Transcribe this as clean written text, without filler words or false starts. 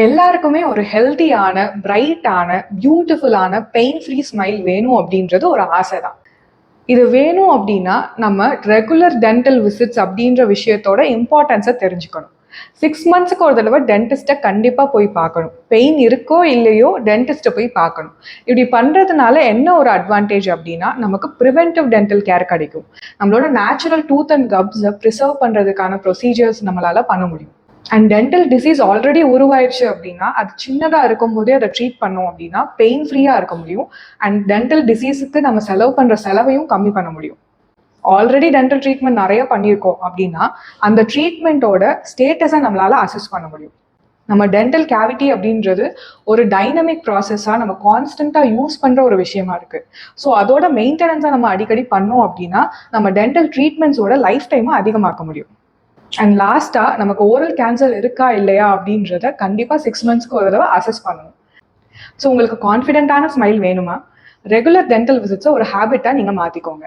எல்லாருக்குமே ஒரு ஹெல்த்தியான, பிரைட்டான, பியூட்டிஃபுல்லான, பெயின் ஃப்ரீ ஸ்மைல் வேணும் அப்படின்றது ஒரு ஆசை தான். இது வேணும் அப்படின்னா நம்ம ரெகுலர் டென்டல் விசிட்ஸ் அப்படின்ற விஷயத்தோட இம்பார்ட்டன்ஸை தெரிஞ்சுக்கணும். 6 மந்த்ஸுக்கு ஒரு தடவை டென்டிஸ்ட்டை கண்டிப்பாக போய் பார்க்கணும். பெயின் இருக்கோ இல்லையோ டென்டிஸ்ட்டை போய் பார்க்கணும். இப்படி பண்ணுறதுனால என்ன ஒரு அட்வான்டேஜ் அப்படின்னா நமக்கு ப்ரிவென்டிவ் டென்டல் கேர் கிடைக்கும். நம்மளோட நேச்சுரல் டூத் அண்ட் கப்ஸை ப்ரிசர்வ் பண்ணுறதுக்கான ப்ரொசீஜர்ஸ் நம்மளால் பண்ண முடியும். அண்ட் டென்டல் டிசீஸ் ஆல்ரெடி உருவாயிருச்சு அப்படின்னா அது சின்னதாக இருக்கும் போதே அதை ட்ரீட் பண்ணோம் அப்படின்னா பெயின் ஃப்ரீயாக இருக்க முடியும். அண்ட் டென்டல் டிசீஸுக்கு நம்ம செலவு பண்ணுற செலவையும் கம்மி பண்ண முடியும். ஆல்ரெடி டென்டல் ட்ரீட்மெண்ட் நிறைய பண்ணியிருக்கோம் அப்படின்னா அந்த ட்ரீட்மெண்ட்டோட ஸ்டேட்டஸை நம்மளால அசஸ் பண்ண முடியும். நம்ம டென்டல் கேவிட்டி அப்படின்றது ஒரு டைனமிக் ப்ராசஸாக நம்ம கான்ஸ்டண்ட்டாக யூஸ் பண்ணுற ஒரு விஷயமா இருக்குது. ஸோ அதோட மெயின்டெனன்ஸை நம்ம அடிக்கடி பண்ணோம் அப்படின்னா நம்ம டென்டல் ட்ரீட்மெண்ட்ஸோட லைஃப் டைமை அதிகமாக்க முடியும். அண்ட் லாஸ்ட்டாக நமக்கு ஓரல் கேன்சர் இருக்கா இல்லையா அப்படின்றத கண்டிப்பாக 6 மந்த்ஸ்க்கு ஒரு தடவை அசஸ் பண்ணணும். ஸோ உங்களுக்கு கான்ஃபிடென்ட்டான ஸ்மைல் வேணுமா? ரெகுலர் டென்டல் விசிட்ஸை ஒரு ஹேபிட்டாக நீங்கள் மாற்றிக்கோங்க.